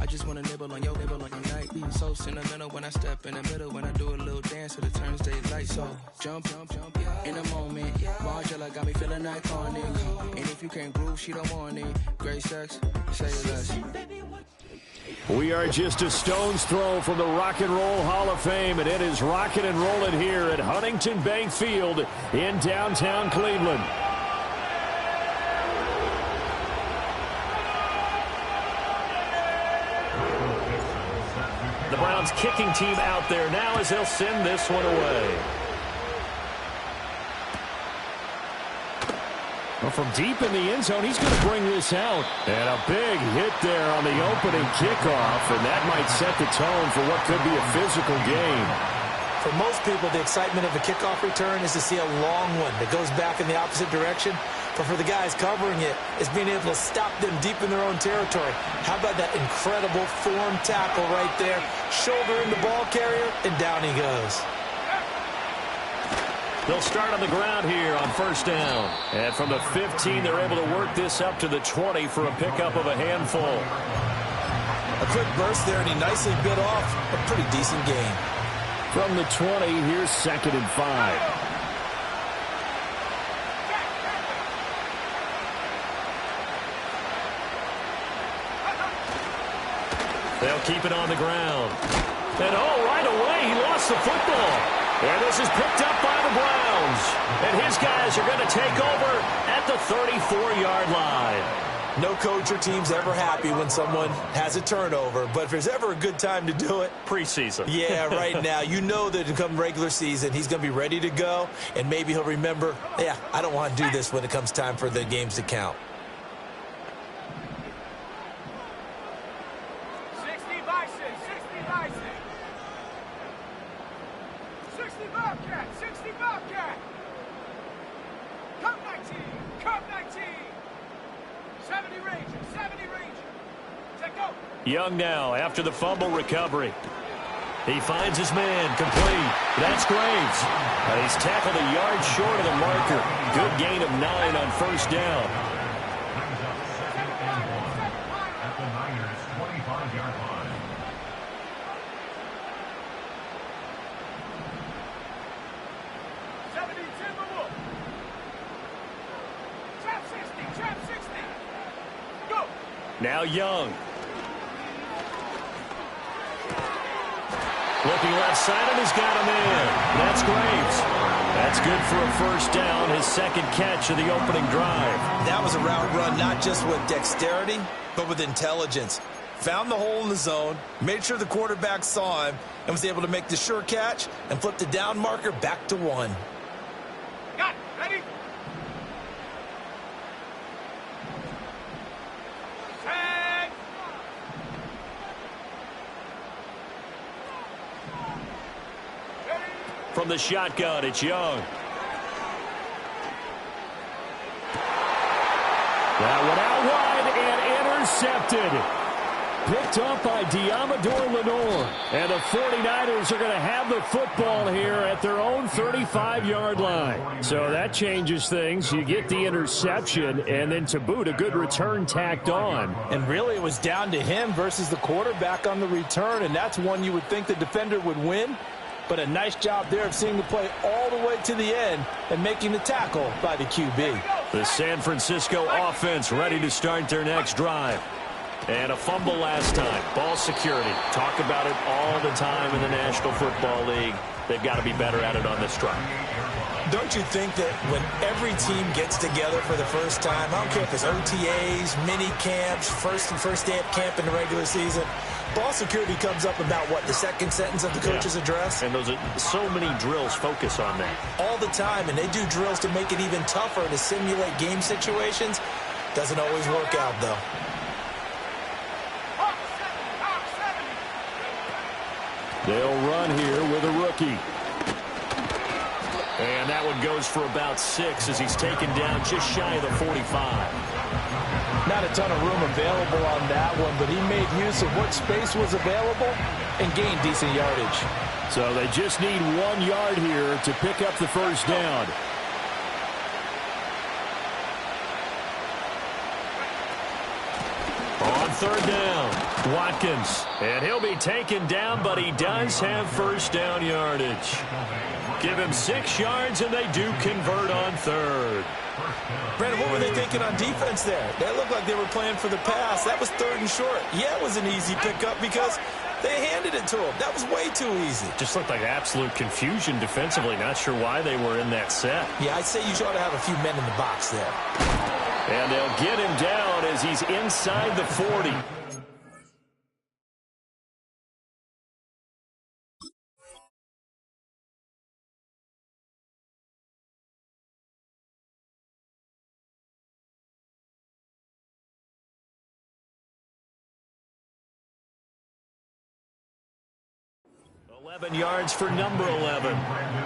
I just wanna nibble on your night. So sentimental when I step in the middle, when I do a little dance to the turns daylight. So jump, in a moment. Margella got me feeling iconic. And if you can't groove, she don't want it. Great sex, say less. We are just a stone's throw from the Rock and Roll Hall of Fame, and it is rocking and rolling here at Huntington Bank Field in downtown Cleveland. The Browns kicking team out there now as they'll send this one away. Well, from deep in the end zone, he's going to bring this out. And a big hit there on the opening kickoff, and that might set the tone for what could be a physical game. For most people, the excitement of a kickoff return is to see a long one that goes back in the opposite direction. But for the guys covering it, it's being able to stop them deep in their own territory. How about that incredible form tackle right there? Shoulder in the ball carrier, and down he goes. They'll start on the ground here on first down. And from the 15, they're able to work this up to the 20 for a pickup of a handful. A quick burst there, and he nicely bit off a pretty decent gain. From the 20, here's 2nd and 5. They'll keep it on the ground. And right away, he lost the football. And this is picked up by the Browns. And his guys are going to take over at the 34-yard line. No coach or team's ever happy when someone has a turnover. But if there's ever a good time to do it, preseason. Yeah, right now. You know that come regular season, he's going to be ready to go. And maybe he'll remember, yeah, I don't want to do this when it comes time for the games to count. 60 Bison, 60 Bobcat, 60 Bobcat. Cup 19, Cup 19. 70 Ranger. Take go. Young now after the fumble recovery. He finds his man complete. That's Graves. He's tackled a yard short of the marker. Good gain of 9 on first down. At the Niners' 25-yard line. Trap 60. Go. Now Young. Looking left side, and he's got him in. That's Graves. That's good for a first down, his second catch of the opening drive. That was a route run not just with dexterity, but with intelligence. Found the hole in the zone, made sure the quarterback saw him, and was able to make the sure catch and flip the down marker back to 1. Got it. Ready? Set. From the shotgun, it's Young. That one out wide and intercepted. Picked up by Diamador Lenore. And the 49ers are going to have the football here at their own 35-yard line. So that changes things. You get the interception, and then to boot, a good return tacked on. And really, it was down to him versus the quarterback on the return, and that's one you would think the defender would win. But a nice job there of seeing the play all the way to the end and making the tackle by the QB. The San Francisco offense ready to start their next drive. And a fumble last time. Ball security. Talk about it all the time in the National Football League. They've got to be better at it on this drive. Don't you think that when every team gets together for the first time, I don't care if it's OTAs, mini camps, first day of camp in the regular season, ball security comes up about, what, the second sentence of the coach's address? And those are so many drills focus on that. All the time, and they do drills to make it even tougher to simulate game situations. Doesn't always work out, though. They'll run here with a rookie. And that one goes for about 6 as he's taken down just shy of the 45. Not a ton of room available on that one, but he made use of what space was available and gained decent yardage. So they just need 1 yard here to pick up the first down. On third down. Watkins, and he'll be taken down, but he does have first down yardage. Give him 6 yards, and they do convert on third. Brandon, what were they thinking on defense there? That looked like they were playing for the pass. That was 3rd and short. Yeah, it was an easy pickup because they handed it to him. That was way too easy. Just looked like absolute confusion defensively. Not sure why they were in that set. Yeah, I'd say you ought to have a few men in the box there. And they'll get him down as he's inside the 40. Yards for number 11.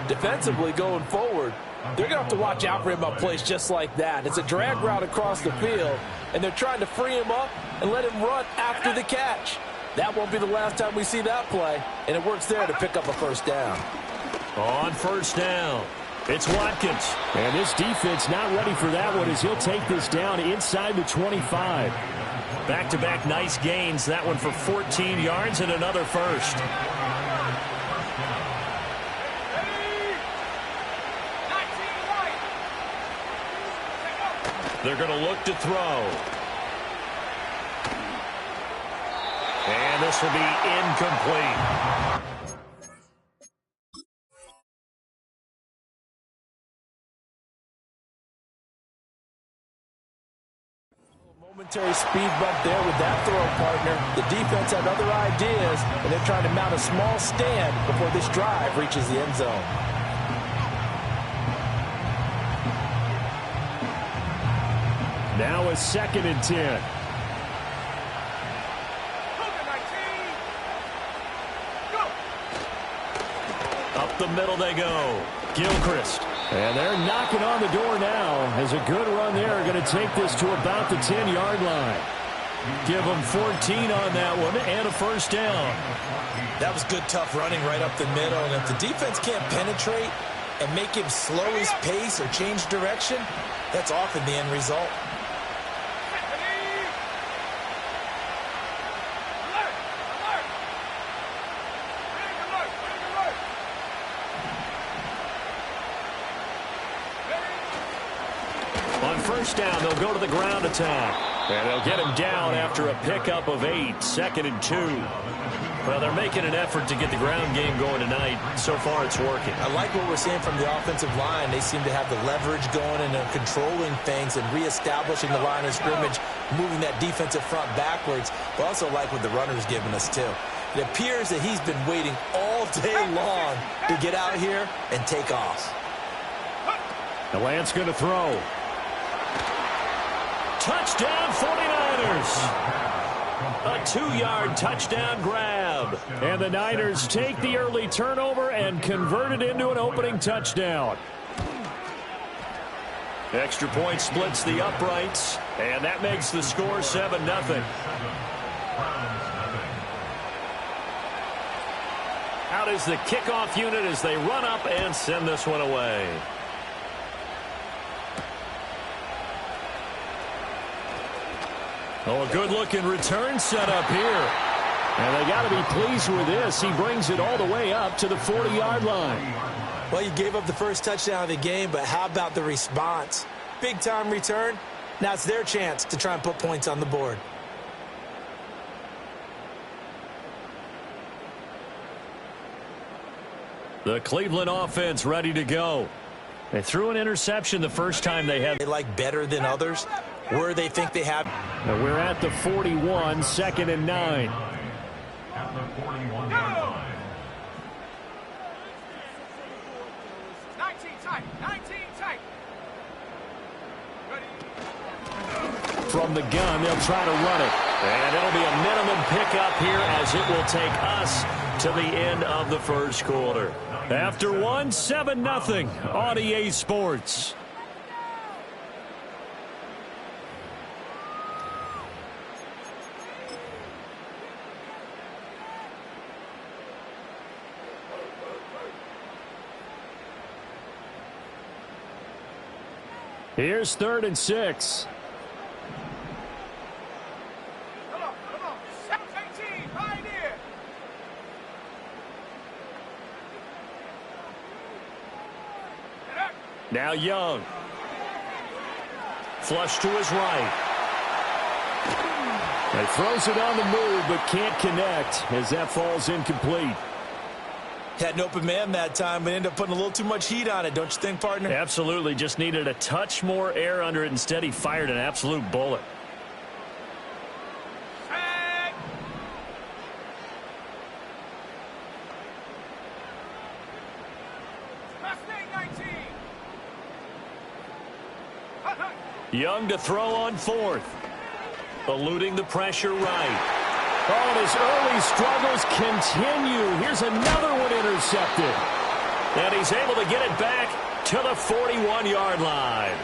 Defensively going forward, they're going to have to watch out for him on plays just like that. It's a drag route across the field, and they're trying to free him up and let him run after the catch. That won't be the last time we see that play, and it works there to pick up a first down. On first down, it's Watkins. And this defense not ready for that one as he'll take this down inside the 25. Back-to-back nice gains. That one for 14 yards and another first. They're going to look to throw. And this will be incomplete. Momentary speed bump there with that throw, partner. The defense had other ideas, and they're trying to mount a small stand before this drive reaches the end zone. Now a 2nd and 10. Up the middle they go. Gilchrist. And they're knocking on the door now as a good run there. Going to take this to about the 10-yard line. Give them 14 on that one and a first down. That was good, tough running right up the middle. And if the defense can't penetrate and make him slow his pace or change direction, that's often the end result. First down, they'll go to the ground attack. And they'll get him down after a pickup of 8, 2nd and 2. Well, they're making an effort to get the ground game going tonight. So far, it's working. I like what we're seeing from the offensive line. They seem to have the leverage going and they're controlling things and reestablishing the line of scrimmage, moving that defensive front backwards. But also like what the runner's giving us, too. It appears that he's been waiting all day long to get out here and take off. The Lance going to throw. Touchdown 49ers. A 2-yard touchdown grab. And the Niners take the early turnover and convert it into an opening touchdown. Extra point splits the uprights, and that makes the score 7-0. Out is the kickoff unit as they run up and send this one away. Oh, a good-looking return set up here. And they got to be pleased with this. He brings it all the way up to the 40-yard line. Well, you gave up the first touchdown of the game, but how about the response? Big-time return. Now it's their chance to try and put points on the board. The Cleveland offense ready to go. They threw an interception the first time they had. They like better than others. Where they think they have. Now we're at the 41, 2nd and 9. At the 41-yard line. 19 tight, 19 tight. Ready. From the gun, they'll try to run it. And it'll be a minimum pickup here as it will take us to the end of the first quarter. After 7-0 on EA Sports. Here's 3rd and 6. Come on, come on. 17 Now Young. Flush to his right. He throws it on the move, but can't connect as that falls incomplete. Had an open man that time, but ended up putting a little too much heat on it, don't you think, partner? Absolutely. Just needed a touch more air under it. Instead, he fired an absolute bullet. Young to throw on fourth. Eluding the pressure right. Oh, and his early struggles continue. Here's another one intercepted. And he's able to get it back to the 41-yard line.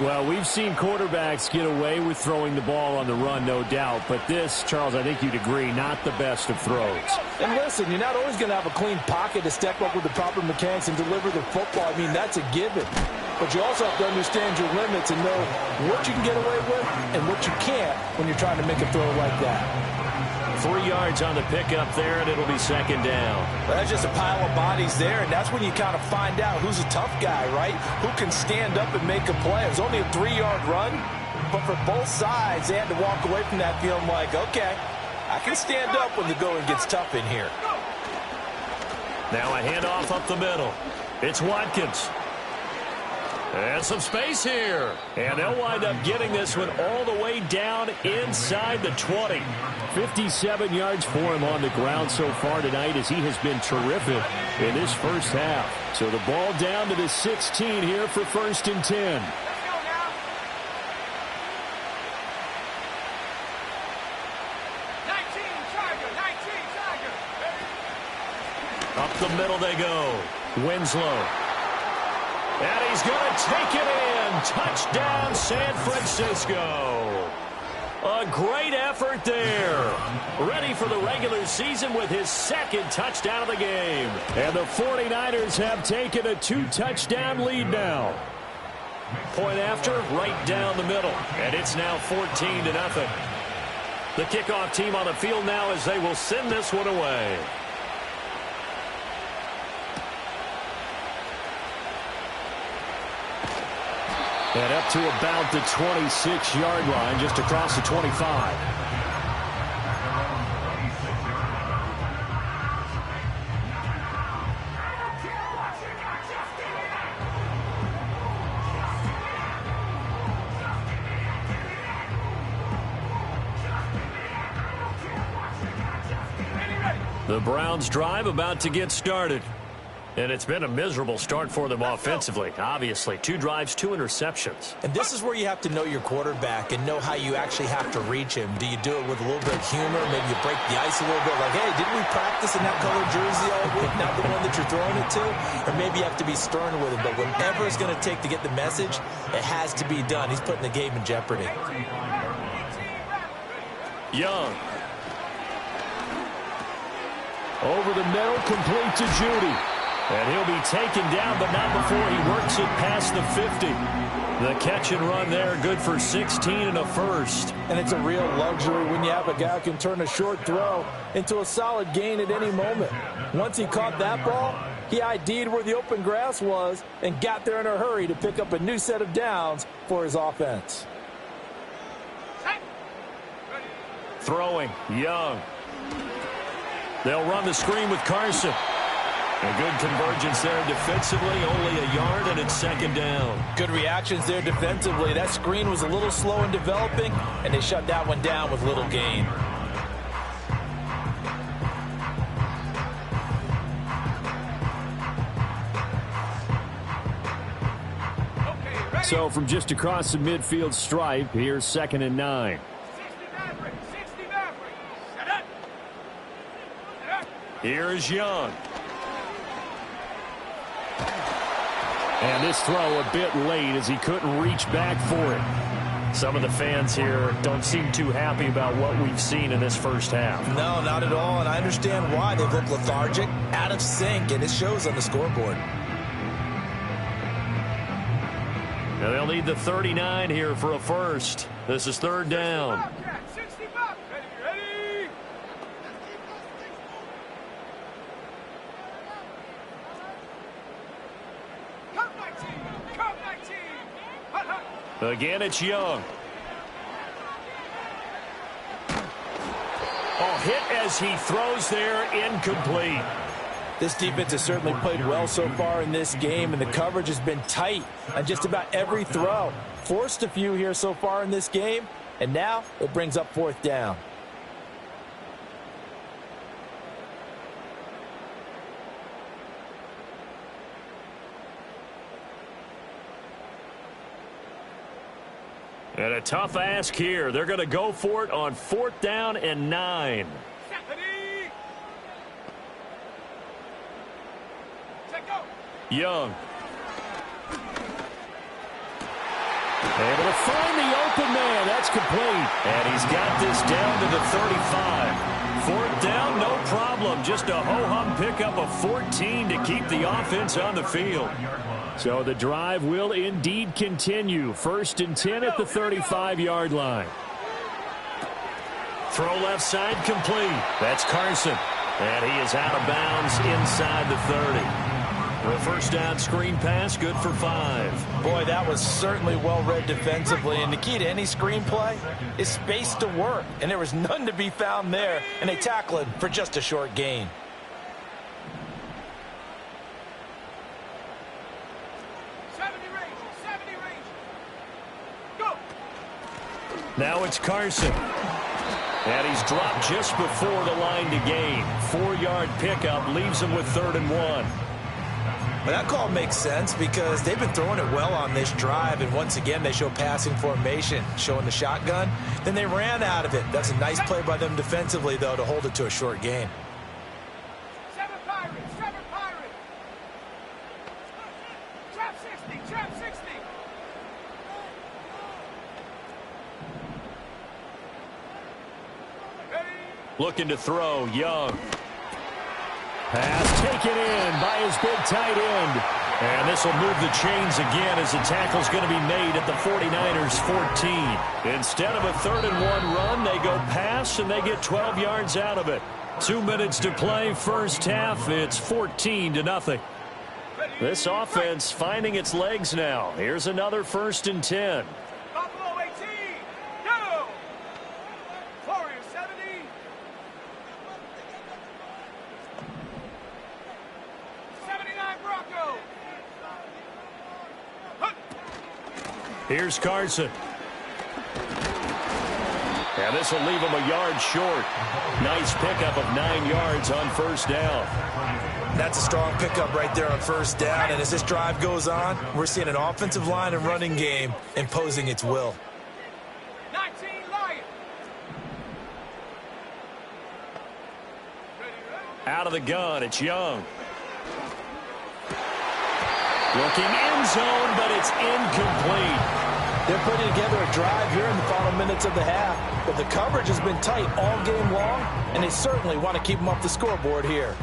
Well, we've seen quarterbacks get away with throwing the ball on the run, no doubt. But this, Charles, I think you'd agree, not the best of throws. And listen, you're not always going to have a clean pocket to step up with the proper mechanics and deliver the football. I mean, that's a given. But you also have to understand your limits and know what you can get away with and what you can't when you're trying to make a throw like that. 3 yards on the pickup there, and it'll be second down. Well, that's just a pile of bodies there, and that's when you kind of find out who's a tough guy, right? Who can stand up and make a play. It was only a 3-yard run, but for both sides, they had to walk away from that feeling like, okay, I can stand up when the going gets tough in here. Now a handoff up the middle. It's Watkins. And some space here. And they'll wind up getting this one all the way down inside the 20. 57 yards for him on the ground so far tonight as he has been terrific in this first half. So the ball down to the 16 here for 1st and 10. Up the middle they go. Winslow. And he's going to take it in. Touchdown, San Francisco. A great effort there. Ready for the regular season with his second touchdown of the game. And the 49ers have taken a 2-touchdown lead now. Point after, right down the middle. And it's now 14-0. The kickoff team on the field now as they will send this one away. And up to about the 26-yard line, just across the 25. The Browns' drive about to get started. And it's been a miserable start for them offensively. Obviously, 2 drives, 2 interceptions. And this is where you have to know your quarterback and know how you actually have to reach him. Do you do it with a little bit of humor? Maybe you break the ice a little bit. Like, hey, didn't we practice in that colored jersey all week? Not the one that you're throwing it to? Or maybe you have to be stern with him. But whatever it's going to take to get the message, it has to be done. He's putting the game in jeopardy. Young. Over the middle, complete to Judy. And he'll be taken down, but not before he works it past the 50. The catch and run there, good for 16 and a first. And it's a real luxury when you have a guy who can turn a short throw into a solid gain at any moment. Once he caught that ball, he ID'd where the open grass was and got there in a hurry to pick up a new set of downs for his offense. Throwing, Young. They'll run the screen with Carson. A good convergence there defensively, only a yard, and it's second down. Good reactions there defensively. That screen was a little slow in developing, and they shut that one down with little gain. So from just across the midfield stripe, here's 2nd and 9. Here's Young. And this throw a bit late as he couldn't reach back for it. Some of the fans here don't seem too happy about what we've seen in this first half. No, not at all, and I understand why. They look lethargic, out of sync, and it shows on the scoreboard. Now they'll need the 39 here for a first. This is 3rd down. Again, it's Young. Oh, hit as he throws there, incomplete. This defense has certainly played well so far in this game, and the coverage has been tight on just about every throw. Forced a few here so far in this game, and now it brings up 4th down. And a tough ask here. They're going to go for it on 4th down and 9. Young. Able to find the open man. That's complete. And he's got this down to the 35. 4th down, no problem. Just a ho-hum pickup of 14 to keep the offense on the field. So the drive will indeed continue. 1st and 10 at the 35-yard line. Throw left side complete. That's Carson. And he is out of bounds inside the 30. The 1st down screen pass, good for 5. Boy, that was certainly well-read defensively. And the key to any screen play is space to work. And there was none to be found there. And they tackle it for just a short gain. Now it's Carson. And he's dropped just before the line to gain. 4-yard pickup leaves him with 3rd and 1. Well, that call makes sense because they've been throwing it well on this drive, and once again they show passing formation, showing the shotgun. Then they ran out of it. That's a nice play by them defensively, though, to hold it to a short gain. 7 Pirates, 7 Pirates. Trap 60, trap 60. Looking to throw, Young. Pass taken in by his big tight end. And this will move the chains again as the tackle's going to be made at the 49ers 14. Instead of a 3rd and 1 run, they go pass and they get 12 yards out of it. 2 minutes to play, 1st half. It's 14-0. This offense finding its legs now. Here's another 1st and 10. Buffalo 18, go! Warriors 70. Here's Carson. And this will leave him a yard short. Nice pickup of 9 yards on 1st down. That's a strong pickup right there on 1st down. And as this drive goes on, we're seeing an offensive line and running game imposing its will. 19 Lions. Out of the gun, it's Young. Looking end zone, but it's incomplete. They're putting together a drive here in the final minutes of the half. But the coverage has been tight all game long, and they certainly want to keep them off the scoreboard here.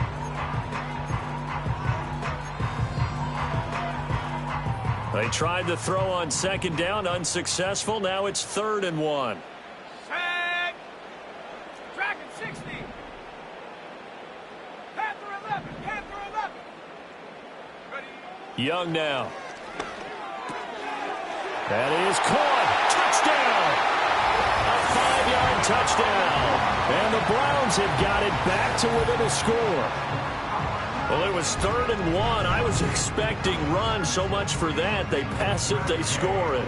They tried to throw on 2nd down, unsuccessful. Now it's 3rd and 1. Set. Dragon 60. Panther 11. Panther 11. Ready. Young now. That is caught. Touchdown. A 5-yard touchdown. And the Browns have got it back to within a score. Well, it was 3rd and 1. I was expecting run, so much for that. They pass it, they score it.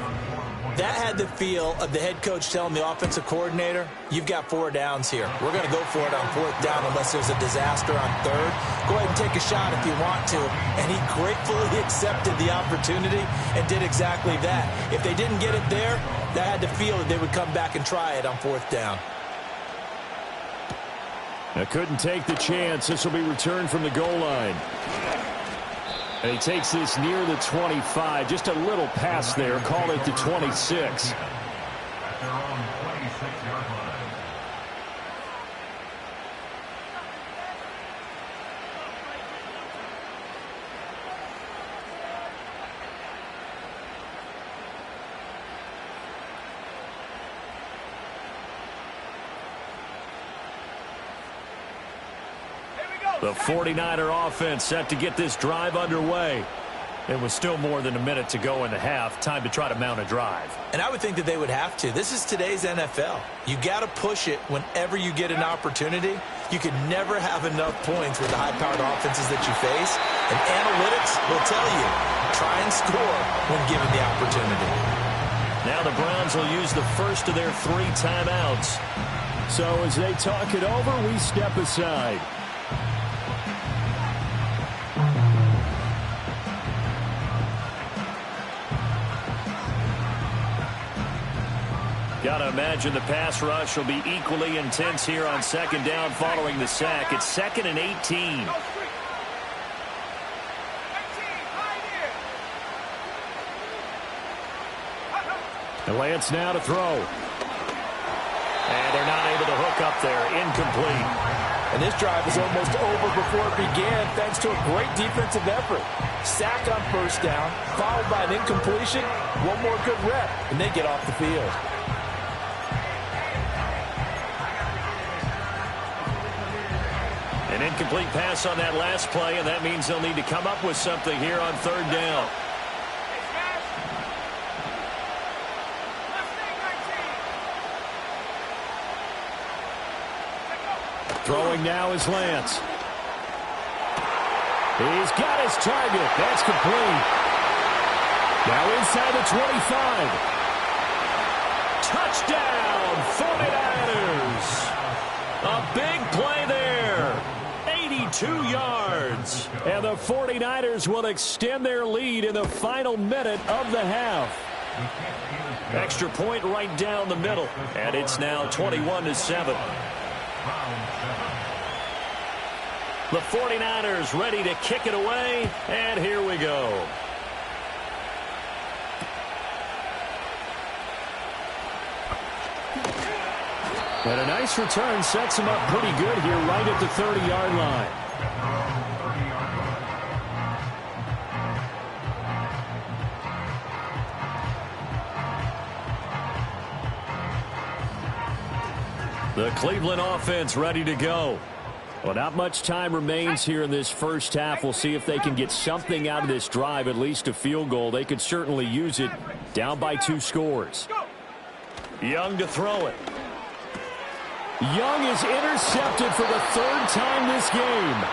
That had the feel of the head coach telling the offensive coordinator, you've got 4 downs here. We're going to go for it on 4th down unless there's a disaster on 3rd. Go ahead and take a shot if you want to. And he gratefully accepted the opportunity and did exactly that. If they didn't get it there, that had the feel that they would come back and try it on 4th down. I couldn't take the chance. This will be returned from the goal line. And he takes this near the 25. Just a little pass there. Call it the 26. At their own 26-yard line. The 49er offense set to get this drive underway. It was still more than a minute to go in the half. Time to try to mount a drive. And I would think that they would have to. This is today's NFL. You got to push it whenever you get an opportunity. You can never have enough points with the high-powered offenses that you face. And analytics will tell you, try and score when given the opportunity. Now the Browns will use the first of their 3 timeouts. So as they talk it over, we step aside. Got to imagine the pass rush will be equally intense here on second down following the sack. It's 2nd and 18. And Lance now to throw. And they're not able to hook up there. Incomplete. And this drive is almost over before it began thanks to a great defensive effort. Sack on first down, followed by an incompletion. One more good rep, and they get off the field. An incomplete pass on that last play, and that means they'll need to come up with something here on third down. Throwing now is Lance. He's got his target. That's complete. Now inside the 25. Touchdown, 49ers. A big play there. 82 yards. And the 49ers will extend their lead in the final minute of the half. Extra point right down the middle. And it's now 21-7. The 49ers ready to kick it away, and here we go. And a nice return sets him up pretty good here right at the 30-yard line. The Cleveland offense ready to go. Well, not much time remains here in this first half. We'll see if they can get something out of this drive, at least a field goal. They could certainly use it. Down by 2 scores. Young to throw it. Young is intercepted for the 3rd time this game.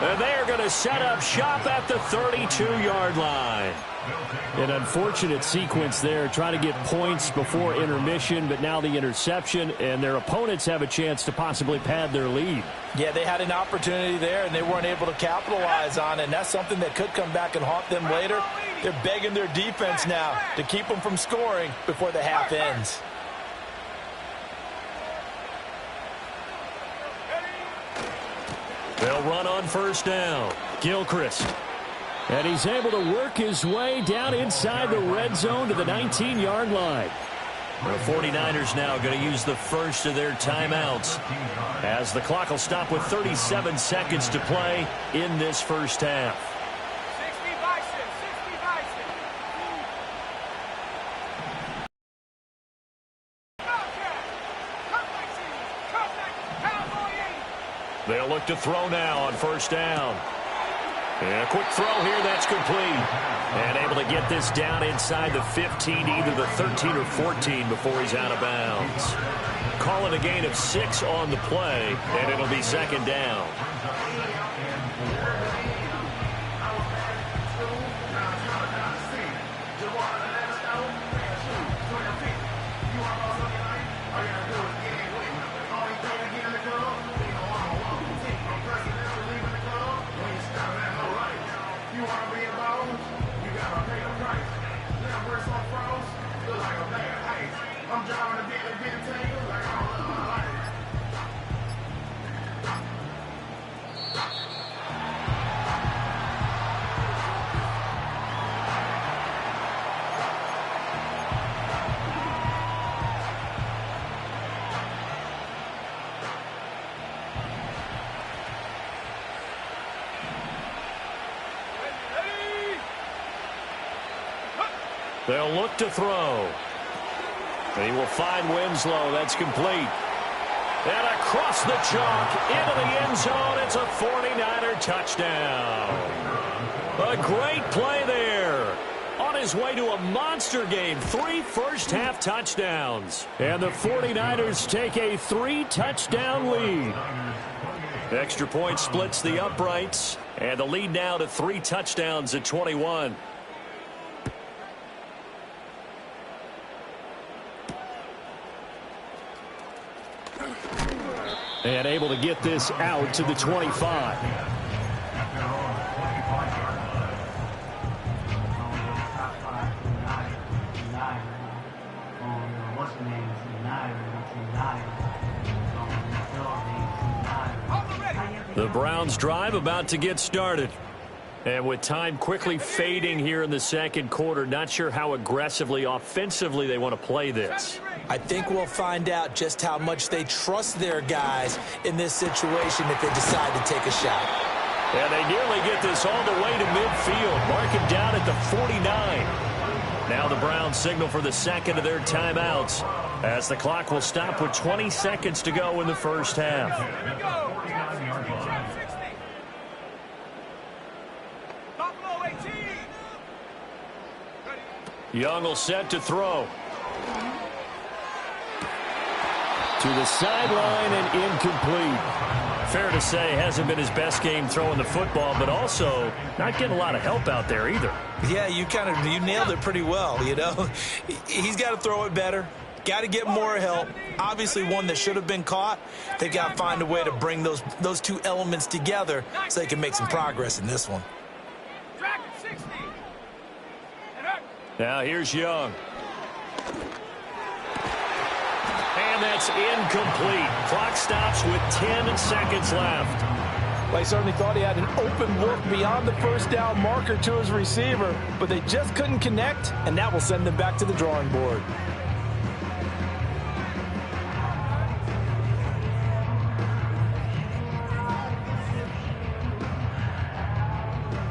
And they're going to set up shop at the 32-yard line. An unfortunate sequence there, trying to get points before intermission, but now the interception, and their opponents have a chance to possibly pad their lead. Yeah, they had an opportunity there, and they weren't able to capitalize on it, and that's something that could come back and haunt them later. They're begging their defense now to keep them from scoring before the half ends. They'll run on first down. Gilchrist. And he's able to work his way down inside the red zone to the 19-yard line. The 49ers now going to use the first of their timeouts as the clock will stop with 37 seconds to play in this first half. 60 Bison, 60 Bison. They'll look to throw now on first down. And a quick throw here, that's complete. And able to get this down inside the 15, either the 13 or 14 before he's out of bounds. Calling a gain of 6 on the play, and it'll be second down. They'll look to throw. He will find Winslow. That's complete. And across the chalk, into the end zone, it's a 49er touchdown. A great play there. On his way to a monster game, 3 first-half touchdowns. And the 49ers take a 3-touchdown lead. Extra point splits the uprights, and the lead now to 3 touchdowns at 21. And able to get this out to the 25. The Browns drive about to get started. And with time quickly fading here in the second quarter, not sure how aggressively, offensively they want to play this. I think we'll find out just how much they trust their guys in this situation if they decide to take a shot. And they nearly get this all the way to midfield. Mark him down at the 49. Now the Browns signal for the second of their timeouts as the clock will stop with 20 seconds to go in the first half. Young will set to throw. To the sideline and incomplete. Fair to say, hasn't been his best game throwing the football, but also not getting a lot of help out there either. Yeah, you nailed it pretty well, you know. He's got to throw it better. Got to get more help. Obviously one that should have been caught. They've got to find a way to bring those two elements together so they can make some progress in this one. Now here's Young. And that's incomplete. Clock stops with 10 seconds left. Well, he certainly thought he had an open look beyond the first down marker to his receiver, but they just couldn't connect, and that will send them back to the drawing board.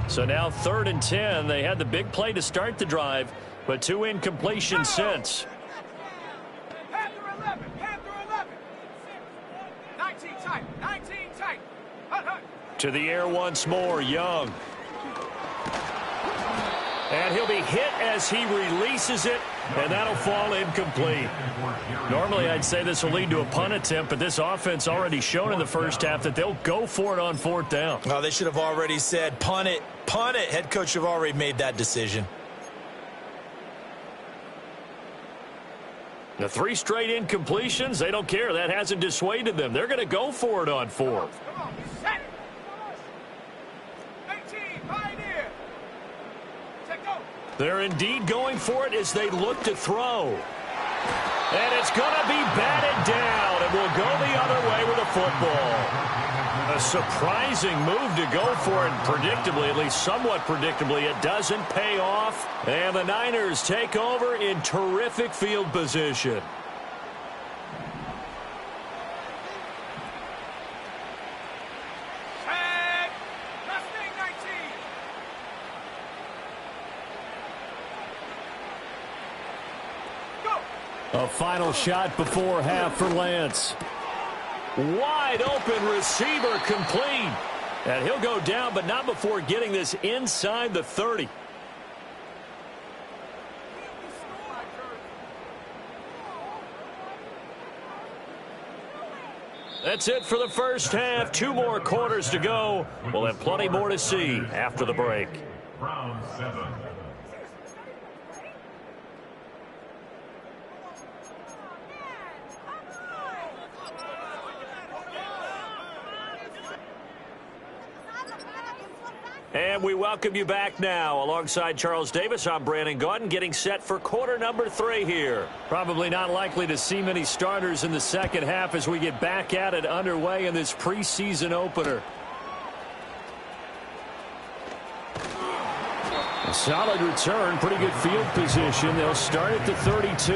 So now 3rd and 10. They had the big play to start the drive, but 2 incompletions since. Panther 11, Panther 11. 19 tight, 19 tight. Hut, hut. To the air once more, Young. And he'll be hit as he releases it, and that'll fall incomplete. Normally, I'd say this will lead to a punt attempt, but this offense already shown in the first half that they'll go for it on 4th down. Oh, they should have already said, punt it, punt it. Head coach have already made that decision. The 3 straight incompletions, they don't care. That hasn't dissuaded them. They're going to go for it on 4th. Come on, set it. 18, Pioneer. Check go. They're indeed going for it as they look to throw. And it's going to be batted down, and will go the other way with the football. A surprising move to go for it, predictably, at least somewhat predictably. It doesn't pay off, and the Niners take over in terrific field position. Set. Mustang 19. Go. A final shot before half for Lance. Wide open receiver complete. And he'll go down, but not before getting this inside the 30. That's it for the first half. 2 more quarters to go. We'll have plenty more to see after the break. Round 7. And we welcome you back now. Alongside Charles Davis, I'm Brandon Gaudin, getting set for quarter number 3 here. Probably not likely to see many starters in the second half as we get back at it underway in this preseason opener. A solid return, pretty good field position. They'll start at the 32.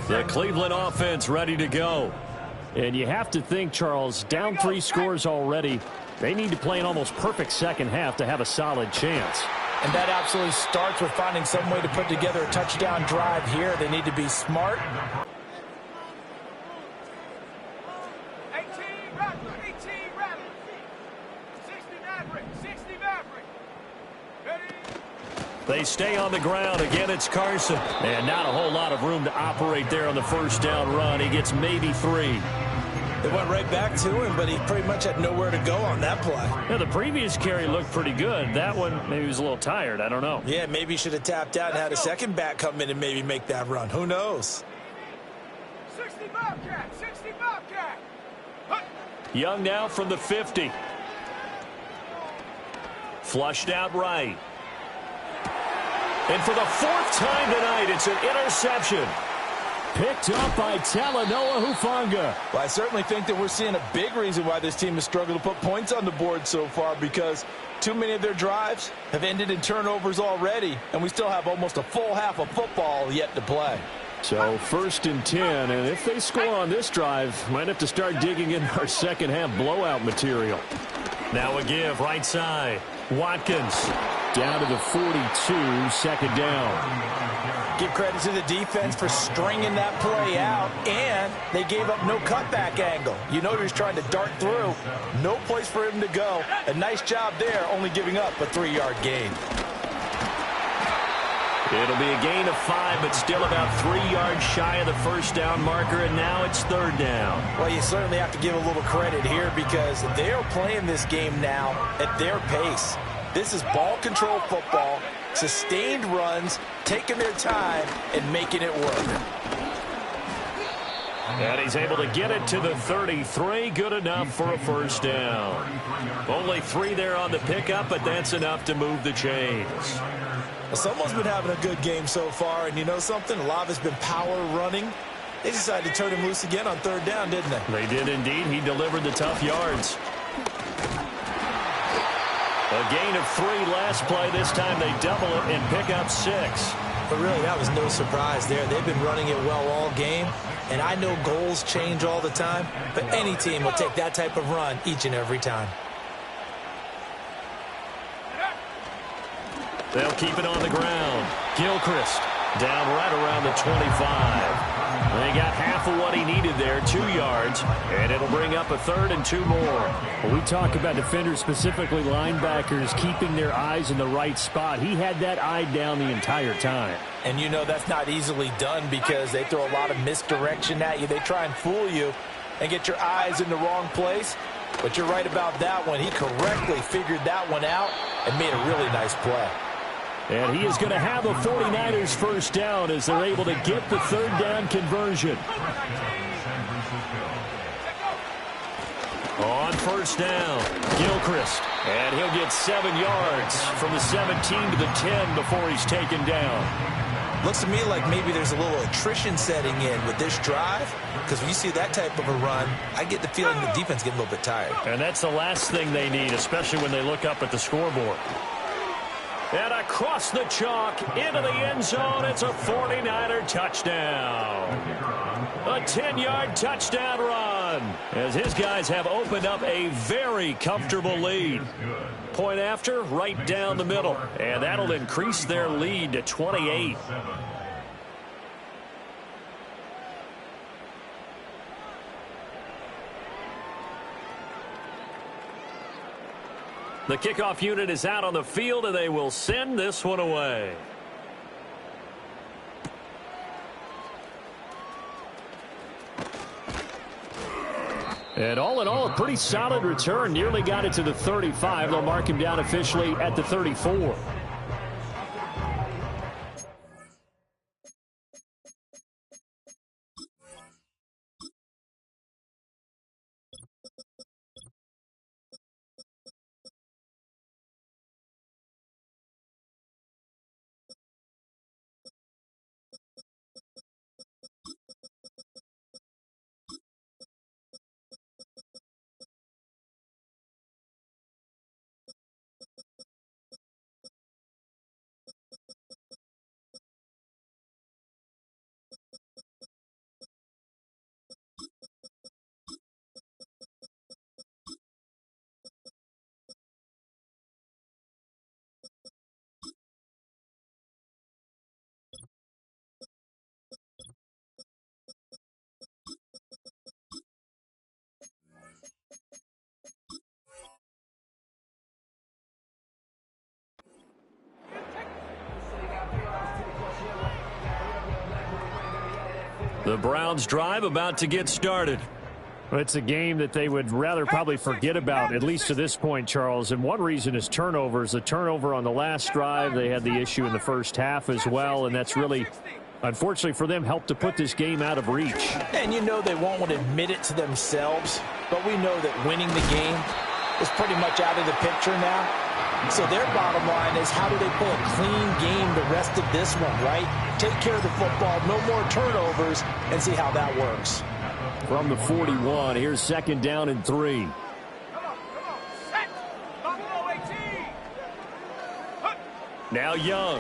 The Cleveland offense ready to go. And you have to think, Charles, down 3 scores already. They need to play an almost perfect second half to have a solid chance. And that absolutely starts with finding some way to put together a touchdown drive here. They need to be smart. 18 Rattler, 18 Rattler. 60 Maverick, 60 Maverick. Ready? They stay on the ground. Again, it's Carson. And not a whole lot of room to operate there on the first down run. He gets maybe 3. They went right back to him, but he pretty much had nowhere to go on that play. Yeah, the previous carry looked pretty good. That one, maybe he was a little tired. I don't know. Yeah, maybe he should have tapped out and had a second back come in and maybe make that run. Who knows? 60 Bobcat, 60 Bobcat. Huh. Young now from the 50. Flushed out right. And for the 4th time tonight, it's an interception. Picked up by Talanoa Hufanga. Well, I certainly think that we're seeing a big reason why this team has struggled to put points on the board so far, because too many of their drives have ended in turnovers already, and we still have almost a full half of football yet to play. So 1st and 10, and if they score on this drive, might have to start digging in our second half blowout material. Now a give right side. Watkins down to the 42, 2nd down. Give credit to the defense for stringing that play out, and they gave up no cutback angle. You know he was trying to dart through. No place for him to go. A nice job there, only giving up a 3-yard gain. It'll be a gain of 5, but still about 3 yards shy of the first down marker, and now it's 3rd down. Well, you certainly have to give a little credit here because they are playing this game now at their pace. This is ball control football, sustained runs, taking their time, and making it work. And he's able to get it to the 33. Good enough for a first down. Only 3 there on the pickup, but that's enough to move the chains. Well, someone's been having a good game so far, and you know something? A lot of it's been power running. They decided to turn him loose again on 3rd down, didn't they? They did indeed. He delivered the tough yards. A gain of 3 last play. This time they double it and pick up 6. But really, that was no surprise there. They've been running it well all game. And I know goals change all the time, but any team will take that type of run each and every time. They'll keep it on the ground. Gilchrist down right around the 25. They got half of what he needed there, 2 yards, and it'll bring up a 3rd and 2 more. Well, we talk about defenders, specifically linebackers, keeping their eyes in the right spot. He had that eye down the entire time. And you know that's not easily done because they throw a lot of misdirection at you. They try and fool you and get your eyes in the wrong place. But you're right about that one. He correctly figured that one out and made a really nice play. And he is going to have the 49ers first down as they're able to get the 3rd down conversion. On first down, Gilchrist. And he'll get 7 yards from the 17 to the 10 before he's taken down. Looks to me like maybe there's a little attrition setting in with this drive, because when you see that type of a run, I get the feeling the defense getting a little bit tired. And that's the last thing they need, especially when they look up at the scoreboard. And across the chalk, into the end zone, it's a 49er touchdown. A 10-yard touchdown run, as his guys have opened up a very comfortable lead. Point after, right down the middle, and that'll increase their lead to 28. The kickoff unit is out on the field, and they will send this one away. And all in all, a pretty solid return. Nearly got it to the 35. They'll mark him down officially at the 34. The Browns drive about to get started. It's a game that they would rather probably forget about, at least to this point, Charles. And one reason is turnovers. The turnover on the last drive, they had the issue in the first half as well, and that's really, unfortunately for them, helped to put this game out of reach. And you know they won't want to admit it to themselves, but we know that winning the game is pretty much out of the picture now. So their bottom line is, how do they play a clean game the rest of this one, right? Take care of the football, no more turnovers, and see how that works. From the 41, here's 2nd down and 3. Come on, set. Buffalo 18. Now Young.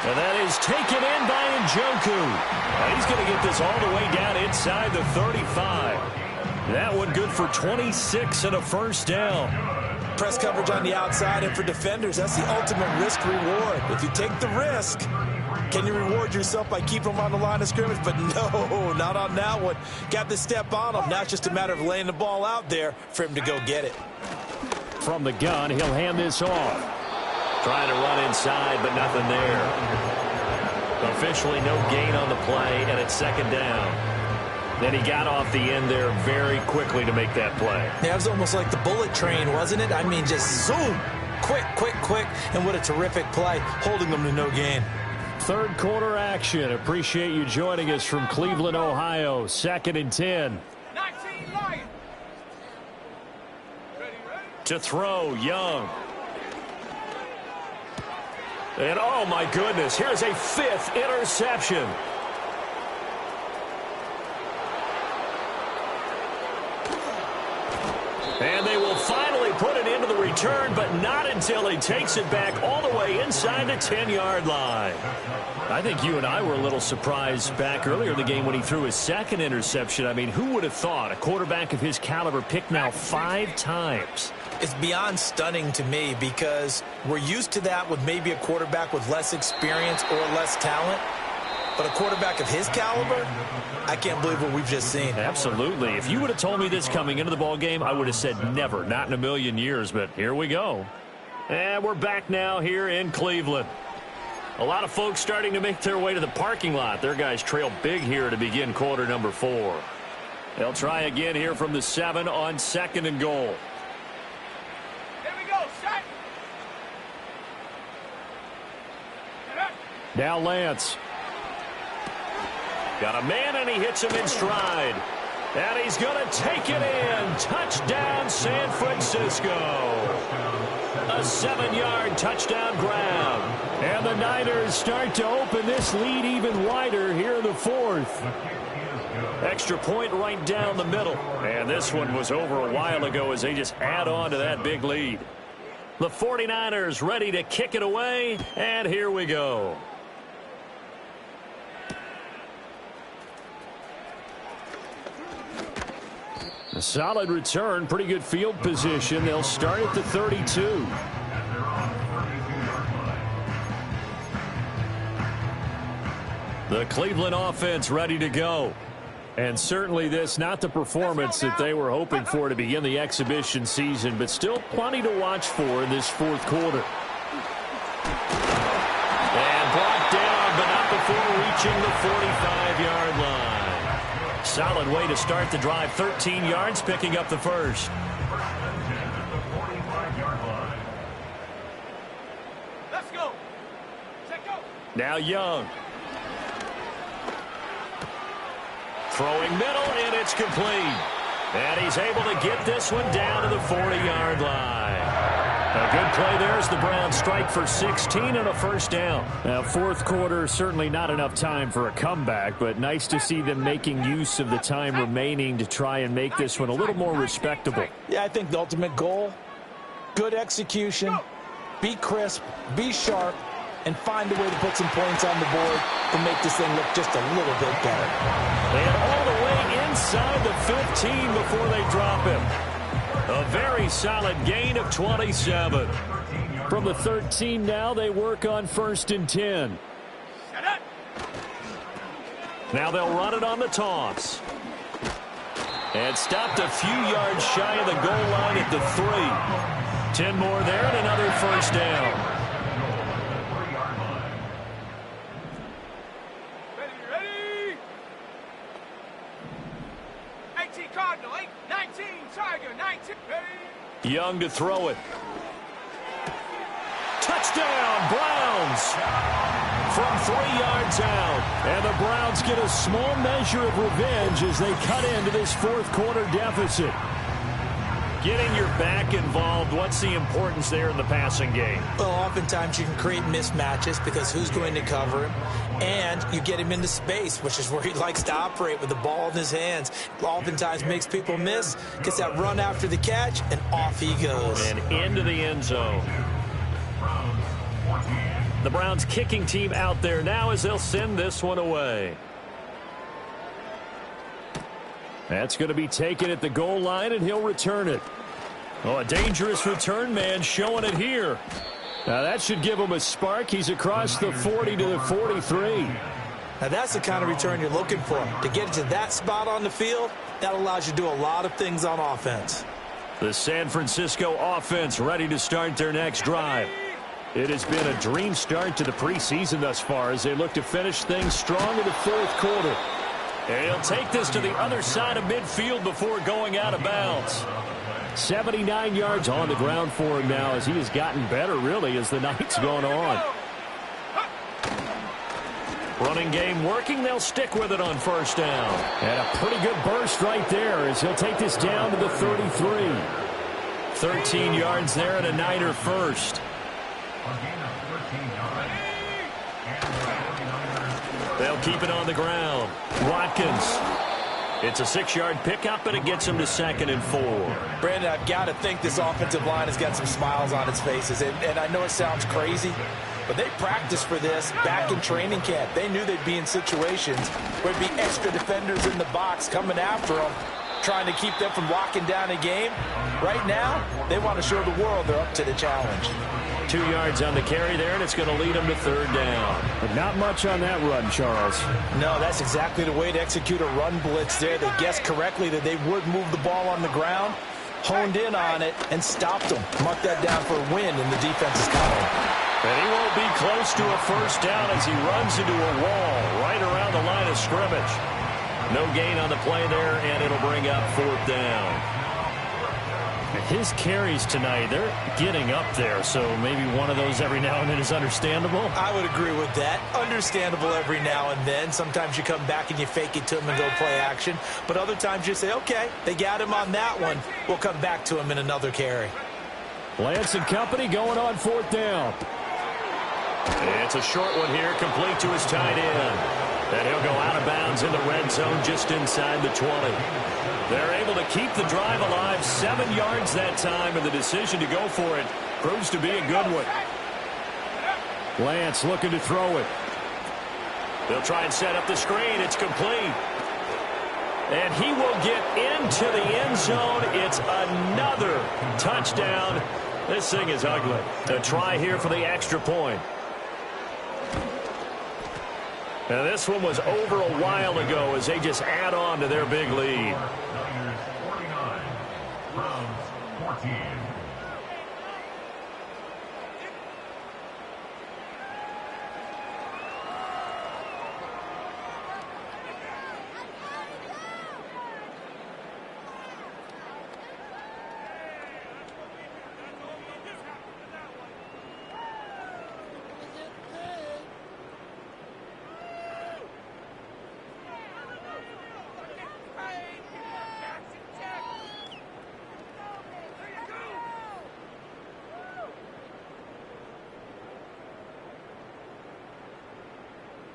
And that is taken in by Njoku. And he's going to get this all the way down inside the 35. That one good for 26 and a first down. Press coverage on the outside, and for defenders, that's the ultimate risk-reward. If you take the risk, can you reward yourself by keeping them on the line of scrimmage? But no, not on that one. Got to step on them. Now it's just a matter of laying the ball out there for him to go get it. From the gun, he'll hand this off. Trying to run inside, but nothing there. Officially no gain on the play, and it's 2nd down. Then he got off the end there very quickly to make that play. Yeah, it was almost like the bullet train, wasn't it? I mean, just zoom. Quick, quick, quick. And what a terrific play, holding them to no gain. Third quarter action. Appreciate you joining us from Cleveland, Ohio. 2nd and 10. 19 Lions. Ready. To throw, Young. And oh my goodness, here's a 5th interception. And they will finally put it into the return, but not until he takes it back all the way inside the 10-yard line. I think you and I were a little surprised back earlier in the game when he threw his 2nd interception. I mean, who would have thought a quarterback of his caliber picked now 5 times? It's beyond stunning to me, because we're used to that with maybe a quarterback with less experience or less talent. But a quarterback of his caliber, I can't believe what we've just seen. Absolutely. If you would have told me this coming into the ball game, I would have said never, not in a million years. But here we go. And we're back now here in Cleveland. A lot of folks starting to make their way to the parking lot. Their guys trail big here to begin quarter number 4. They'll try again here from the 7 on 2nd and goal. Here we go, set. Now Lance. Got a man, and he hits him in stride. And he's going to take it in. Touchdown, San Francisco. A 7-yard touchdown grab. And the Niners start to open this lead even wider here in the 4th. Extra point right down the middle. And this one was over a while ago as they just add on to that big lead. The 49ers ready to kick it away. And here we go. A solid return, pretty good field position. They'll start at the 32. The Cleveland offense ready to go. And certainly this, not the performance that they were hoping for to begin the exhibition season, but still plenty to watch for in this 4th quarter. And brought down, but not before reaching the 45-yard line. Solid way to start the drive. 13 yards, picking up the first. Let's go. Check go. Now Young. Throwing middle, and it's complete. And he's able to get this one down to the 40-yard line. A good play there as the Browns strike for 16 and a first down. Now, 4th quarter, certainly not enough time for a comeback, but nice to see them making use of the time remaining to try and make this one a little more respectable. Yeah, I think the ultimate goal, good execution, be crisp, be sharp, and find a way to put some points on the board to make this thing look just a little bit better. They are all the way inside the 15 before they drop him. A very solid gain of 27. From the 13 now, they work on 1st and 10. Now they'll run it on the toss. And stopped a few yards shy of the goal line at the 3. 10 more there and another first down. 19, Tiger, 19. Ready? Young to throw it. Touchdown, Browns! From 3 yards out. And the Browns get a small measure of revenge as they cut into this fourth quarter deficit. Getting your back involved, what's the importance there in the passing game? Well, oftentimes you can create mismatches because who's going to cover him? And you get him into space, which is where he likes to operate with the ball in his hands. Oftentimes makes people miss, gets that run after the catch, and off he goes. And into the end zone. The Browns kicking team out there now as they'll send this one away. That's going to be taken at the goal line, and he'll return it. Oh, a dangerous return man showing it here. Now, that should give him a spark. He's across the 40 to the 43. Now, that's the kind of return you're looking for. To get to that spot on the field, that allows you to do a lot of things on offense. The San Francisco offense ready to start their next drive. It has been a dream start to the preseason thus far as they look to finish things strong in the fourth quarter. And he'll take this to the other side of midfield before going out of bounds. 79 yards on the ground for him now as he has gotten better, really, as the night's gone on. Running game working. They'll stick with it on first down. And a pretty good burst right there as he'll take this down to the 33. 13 yards there and a Niner first. They'll keep it on the ground. Watkins. It's a 6-yard pickup, and it gets him to 2nd and 4. Brandon, I've got to think this offensive line has got some smiles on its faces. And I know it sounds crazy, but they practiced for this back in training camp. They knew they'd be in situations where there'd be extra defenders in the box coming after them, trying to keep them from locking down a game. Right now, they want to show the world they're up to the challenge. 2 yards on the carry there, and it's going to lead them to 3rd down. But not much on that run, Charles. No, that's exactly the way to execute a run blitz there. They guessed correctly that they would move the ball on the ground, honed in on it, and stopped them. Mark that down for a win, and the defense is coming. And he won't be close to a first down as he runs into a wall right around the line of scrimmage. No gain on the play there, and it'll bring up 4th down. His carries tonight, they're getting up there, so maybe one of those every now and then is understandable. I would agree with that. Understandable every now and then. Sometimes you come back and you fake it to him and go play action. But other times you say, okay, they got him on that one. We'll come back to him in another carry. Lance and company going on 4th down. It's a short one here, complete to his tight end. And he'll go out of bounds in the red zone just inside the 20. They're able to keep the drive alive, 7 yards that time, and the decision to go for it proves to be a good one. Lance looking to throw it. They'll try and set up the screen. It's complete. And he will get into the end zone. It's another touchdown. This thing is ugly. A try here for the extra point. Now this one was over a while ago as they just add on to their big lead. Niners 49, Browns 14.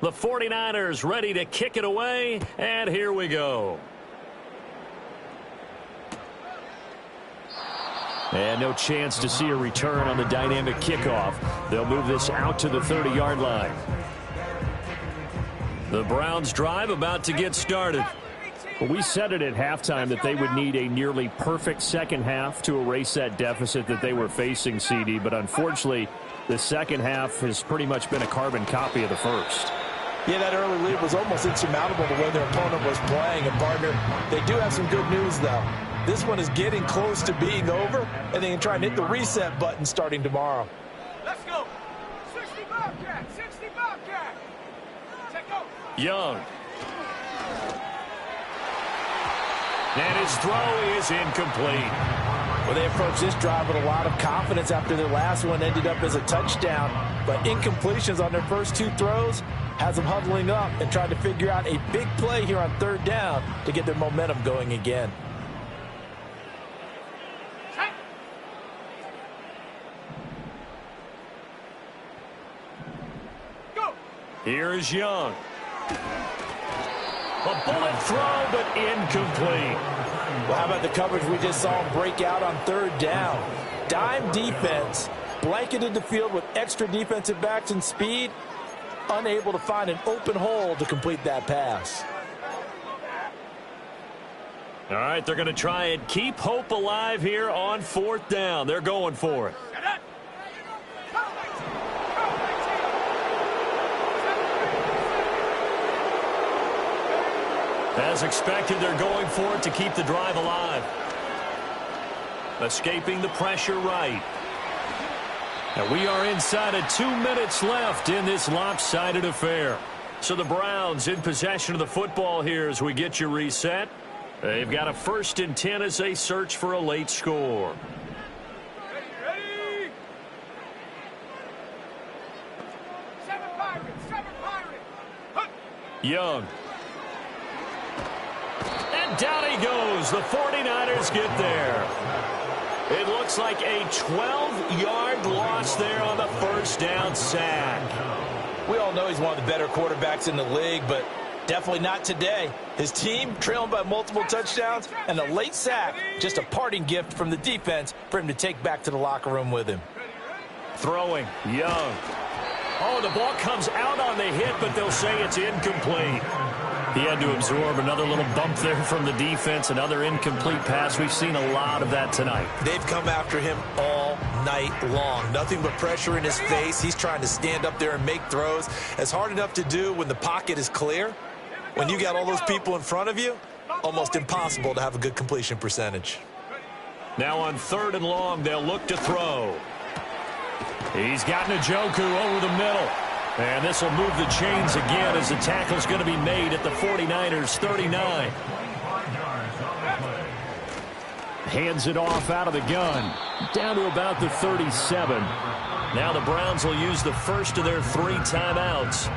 The 49ers ready to kick it away, and here we go. And no chance to see a return on the dynamic kickoff. They'll move this out to the 30-yard line. The Browns drive about to get started. We said it at halftime that they would need a nearly perfect second half to erase that deficit that they were facing, CD, but unfortunately, the second half has pretty much been a carbon copy of the first. Yeah, that early lead was almost insurmountable the way their opponent was playing. And, partner, they do have some good news, though. This one is getting close to being over, and they can try and hit the reset button starting tomorrow. Let's go. 60 Bobcat. 60 Bobcat. Take go. Young. And his throw is incomplete. Well, they approached this drive with a lot of confidence after their last one ended up as a touchdown. But incompletions on their first 2 throws has them huddling up and trying to figure out a big play here on 3rd down to get their momentum going again. Here's Young. A bullet throw, but incomplete. Well, how about the coverage we just saw him break out on 3rd down? Dime defense, blanketed the field with extra defensive backs and speed, unable to find an open hole to complete that pass. All right, they're going to try and keep hope alive here on 4th down. They're going for it. As expected, they're going for it to keep the drive alive. Escaping the pressure right. And we are inside of 2 minutes left in this lopsided affair. So the Browns in possession of the football here as we get you reset. They've got a 1st and 10 as they search for a late score. Ready? 7 Pirates. Young. And down he goes. The 49ers get there. It looks like a 12-yard loss there on the 1st down sack. We all know he's one of the better quarterbacks in the league, but definitely not today. His team trailing by multiple touchdowns, and a late sack, just a parting gift from the defense for him to take back to the locker room with him. Throwing, Young. Oh, the ball comes out on the hit, but they'll say it's incomplete. He had to absorb another little bump there from the defense, another incomplete pass. We've seen a lot of that tonight. They've come after him all night long. Nothing but pressure in his face. He's trying to stand up there and make throws. It's hard enough to do when the pocket is clear. When you got all those people in front of you, almost impossible to have a good completion percentage. Now on 3rd and long, they'll look to throw. He's got Njoku over the middle. And this will move the chains again as the tackle's going to be made at the 49ers 39. Hands it off out of the gun. Down to about the 37. Now the Browns will use the first of their 3 timeouts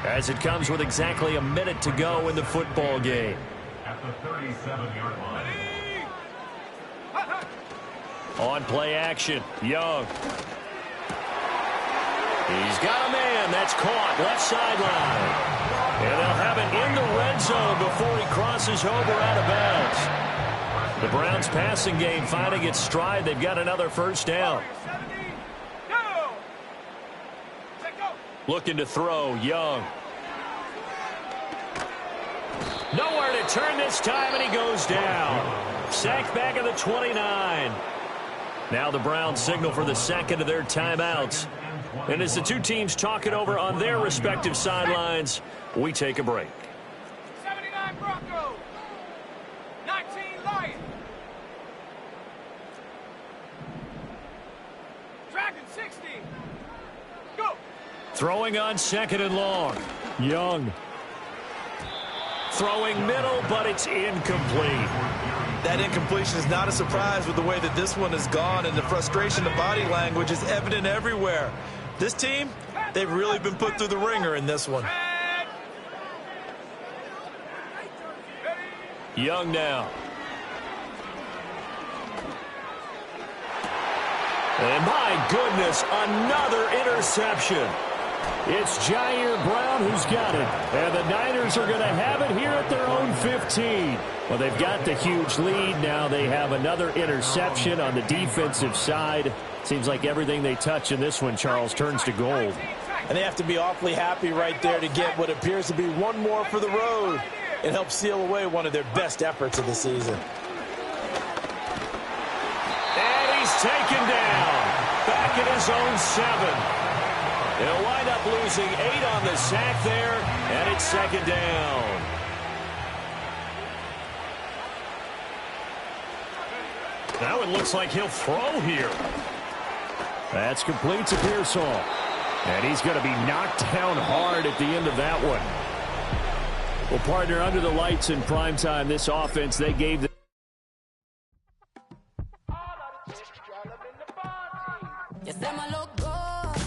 as it comes with exactly a minute to go in the football game. At the 37-yard line. On play action, Young. He's got a man. That's caught. Left sideline. And they'll have it in the red zone before he crosses over out of bounds. The Browns passing game finding its stride. They've got another 1st down. Looking to throw, Young. Nowhere to turn this time, and he goes down. Sacked back at the 29. Now the Browns signal for the 2nd of their timeouts. And as the 2 teams talk it over on their respective sidelines, we take a break. 79 Broncos. 19 Lions. Dragon 60. Go. Throwing on 2nd and long. Young. Throwing middle, but it's incomplete. That incompletion is not a surprise with the way that this one has gone, and the frustration, the body language is evident everywhere. This team, they've really been put through the ringer in this one. Young now. And my goodness, another interception. It's Jair Brown who's got it. And the Niners are going to have it here at their own 15. Well, they've got the huge lead. Now they have another interception on the defensive side. Seems like everything they touch in this one, Charles, turns to gold. And they have to be awfully happy right there to get what appears to be one more for the road. It helps seal away one of their best efforts of the season. And he's taken down. Back at his own 7. They'll wind up losing 8 on the sack there, and it's 2nd down. Now it looks like he'll throw here. That's complete to Pearsall. And he's going to be knocked down hard at the end of that one. Well, partner, under the lights in primetime, this offense, they gave the